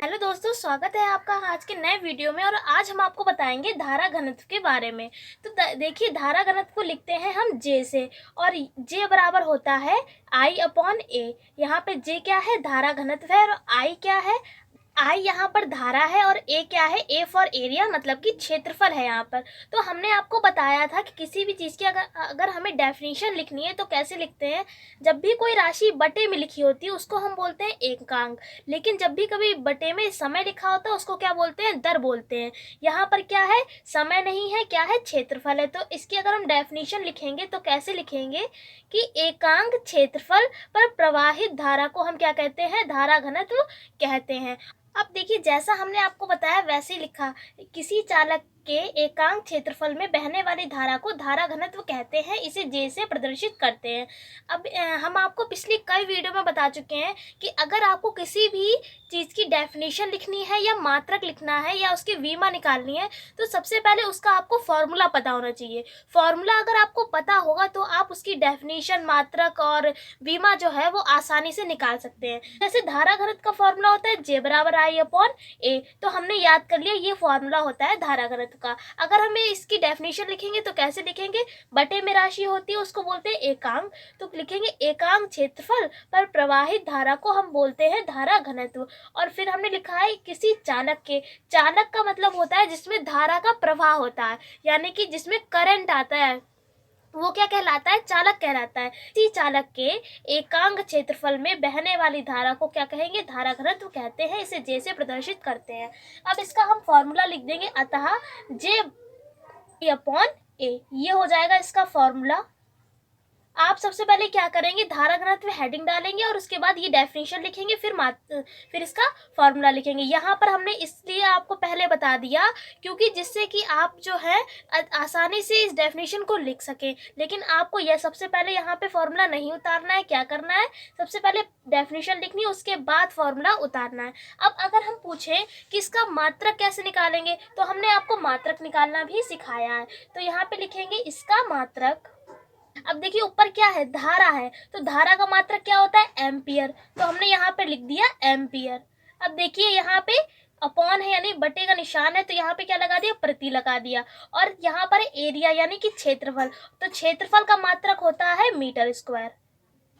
Hello दोस्तों, स्वागत है आपका आज के नए वीडियो में। और आज हम आपको बताएंगे धारा घनत्व के बारे में। तो देखिए, धारा घनत्व को लिखते हैं हम जे से, और जे बराबर होता है I/A। यहाँ पे जे क्या है, धारा घनत्व है, और आई क्या है, आई यहाँ पर धारा है, और ए क्या है, ए फॉर एरिया मतलब कि क्षेत्रफल है यहाँ पर। तो हमने आपको बताया था कि किसी भी चीज़ की अगर हमें डेफिनेशन लिखनी है तो कैसे लिखते हैं। जब भी कोई राशि बटे में लिखी होती है उसको हम बोलते हैं एकांक, लेकिन जब भी कभी बटे में समय लिखा होता है उसको क्या बोलते हैं, दर बोलते हैं। यहाँ पर क्या है, समय नहीं है, क्या है, क्षेत्रफल है। तो इसकी अगर हम डेफिनेशन लिखेंगे तो कैसे लिखेंगे कि एकांक क्षेत्रफल पर प्रवाहित धारा को हम क्या कहते हैं, धारा घनत्व कहते हैं। अब देखिए, जैसा हमने आपको बताया वैसे ही लिखा। किसी चालक के एकांक क्षेत्रफल में बहने वाली धारा को धारा घनत्व कहते हैं, इसे जे से प्रदर्शित करते हैं। अब हम आपको पिछली कई वीडियो में बता चुके हैं कि अगर आपको किसी भी चीज़ की डेफिनेशन लिखनी है या मात्रक लिखना है या उसकी वीमा निकालनी है तो सबसे पहले उसका आपको फॉर्मूला पता होना चाहिए। फॉर्मूला अगर आपको पता होगा तो आप उसकी डेफिनेशन, मात्रक और वीमा जो है वो आसानी से निकाल सकते हैं। जैसे धारा घनत्व का फॉर्मूला होता है जे बराबर I/A, तो हमने याद कर लिया ये फॉर्मूला होता है धारा घनत्व का। अगर हमें इसकी डेफिनेशन लिखेंगे तो कैसे लिखेंगे, बटे में राशि होती है उसको बोलते हैं एकांक, तो लिखेंगे एकांक क्षेत्रफल पर प्रवाहित धारा को हम बोलते हैं धारा घनत्व। और फिर हमने लिखा है किसी चालक के, चालक का मतलब होता है जिसमें धारा का प्रवाह होता है, यानी कि जिसमें करंट आता है, वो क्या कहलाता है, चालक कहलाता है। इसी चालक के एकांक क्षेत्रफल में बहने वाली धारा को क्या कहेंगे, धारा घनत्व कहते हैं, इसे जे से प्रदर्शित करते हैं। अब इसका हम फॉर्मूला लिख देंगे, अतः J/A, ये हो जाएगा इसका फॉर्मूला। आप सबसे पहले क्या करेंगे, धारा घनत्व हेडिंग डालेंगे और उसके बाद ये डेफिनेशन लिखेंगे, फिर इसका फॉर्मूला लिखेंगे। यहाँ पर हमने इसलिए आपको पहले बता दिया क्योंकि जिससे कि आप जो है आसानी से इस डेफिनेशन को लिख सकें। लेकिन आपको यह सबसे पहले यहाँ पे फॉर्मूला नहीं उतारना है, क्या करना है, सबसे पहले डेफिनेशन लिखनी है, उसके बाद फॉर्मूला उतारना है। अब अगर हम पूछें कि इसका मात्रक कैसे निकालेंगे तो हमने आपको मात्रक निकालना भी सिखाया है। तो यहाँ पे लिखेंगे इसका मात्रक। अब देखिए, ऊपर क्या है, धारा है, तो धारा का मात्रक क्या होता है, एम्पियर, तो हमने यहाँ पे लिख दिया एम्पियर। अब देखिए यहाँ पे अपॉन है यानी बटे का निशान है, तो यहाँ पे क्या लगा दिया, प्रति लगा दिया। और यहाँ पर एरिया यानी कि क्षेत्रफल, तो क्षेत्रफल का मात्रक होता है मीटर स्क्वायर,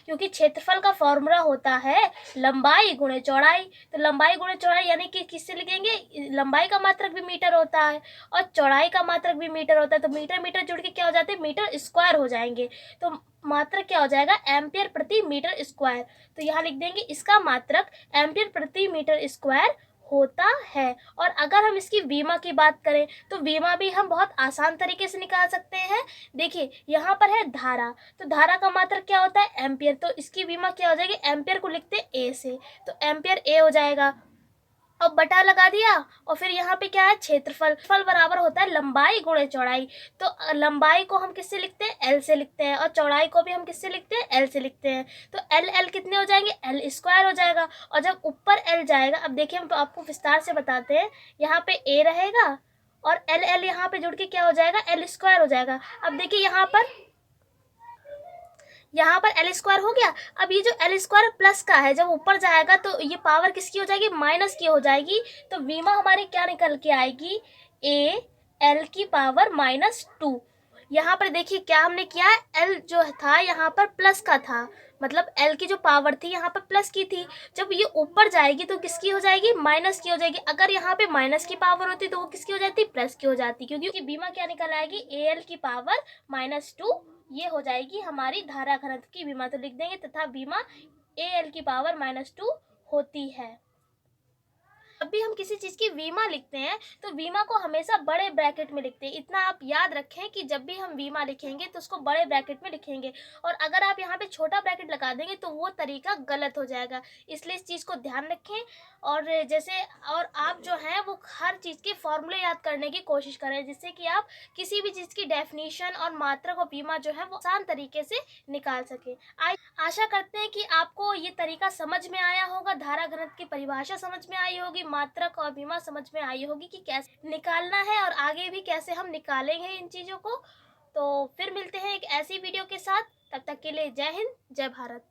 क्योंकि क्षेत्रफल का फॉर्मूला होता है लंबाई गुणे चौड़ाई। तो लंबाई गुणे चौड़ाई यानी कि किससे लिखेंगे, लंबाई का मात्रक भी मीटर होता है और चौड़ाई का मात्रक भी मीटर होता है, तो मीटर मीटर जुड़ के क्या हो जाते हैं, मीटर स्क्वायर हो जाएंगे। तो मात्रक क्या हो जाएगा, एम्पियर प्रति मीटर स्क्वायर। तो यहाँ लिख देंगे इसका मात्रक एम्पियर प्रति मीटर स्क्वायर होता है। और अगर हम इसकी वीमा की बात करें तो वीमा भी हम बहुत आसान तरीके से निकाल सकते हैं। देखिए यहाँ पर है धारा, तो धारा का मात्रक क्या होता है, एम्पियर, तो इसकी वीमा क्या हो जाएगी, एम्पियर को लिखते हैं ए से, तो एम्पियर ए हो जाएगा। और बटा लगा दिया, और फिर यहाँ पे क्या है, क्षेत्रफल, फल बराबर होता है लंबाई गुणे चौड़ाई। तो लंबाई को हम किससे लिखते हैं, एल से लिखते हैं, और चौड़ाई को भी हम किससे लिखते हैं, एल से लिखते हैं। तो एल एल कितने हो जाएंगे, एल स्क्वायर हो जाएगा। और जब ऊपर एल जाएगा, अब देखिए हम आपको विस्तार से बताते हैं, यहाँ पे ए रहेगा और एल एल यहाँ पे जुड़ के क्या हो जाएगा, एल स्क्वायर हो जाएगा। अब देखिए यहाँ पर एल स्क्वायर हो गया। अब ये जो एल स्क्वायर प्लस का है, जब ऊपर जाएगा तो ये पावर किसकी हो जाएगी, माइनस की हो जाएगी। तो वीमा हमारी क्या निकल के आएगी, ए एल की पावर -2। यहाँ पर देखिए क्या हमने किया है, एल जो था यहाँ पर प्लस का था, मतलब एल की जो पावर थी यहाँ पर प्लस की थी। जब ये ऊपर जाएगी तो किसकी हो जाएगी, माइनस की हो जाएगी। अगर यहाँ पे माइनस की पावर होती तो वो किसकी हो जाती, प्लस की हो जाती, क्योंकि बीमा क्या निकल आएगी, ए एल की पावर -2। ये हो जाएगी हमारी धारा घनत्व की बीमा। तो लिख देंगे तथा बीमा ए एल की पावर -2 होती है। जब भी हम किसी चीज़ की वीमा लिखते हैं तो वीमा को हमेशा बड़े ब्रैकेट में लिखते हैं। इतना आप याद रखें कि जब भी हम वीमा लिखेंगे तो उसको बड़े ब्रैकेट में लिखेंगे, और अगर आप यहाँ पे छोटा ब्रैकेट लगा देंगे तो वो तरीका गलत हो जाएगा। इसलिए इस चीज़ को ध्यान रखें। और और आप जो हैं वो हर चीज़ के फॉर्मूले याद करने की कोशिश करें, जिससे कि आप किसी भी चीज़ की डेफिनेशन और मात्रक और वीमा जो है वो आसान तरीके से निकाल सकें। आशा करते हैं कि आपको ये तरीका समझ में आया होगा, धारा घनत्व की परिभाषा समझ में आई होगी, मात्रक और बीमा समझ में आई होगी कि कैसे निकालना है और आगे भी कैसे हम निकालेंगे इन चीज़ों को। तो फिर मिलते हैं एक ऐसी वीडियो के साथ, तब तक के लिए जय हिंद, जय भारत।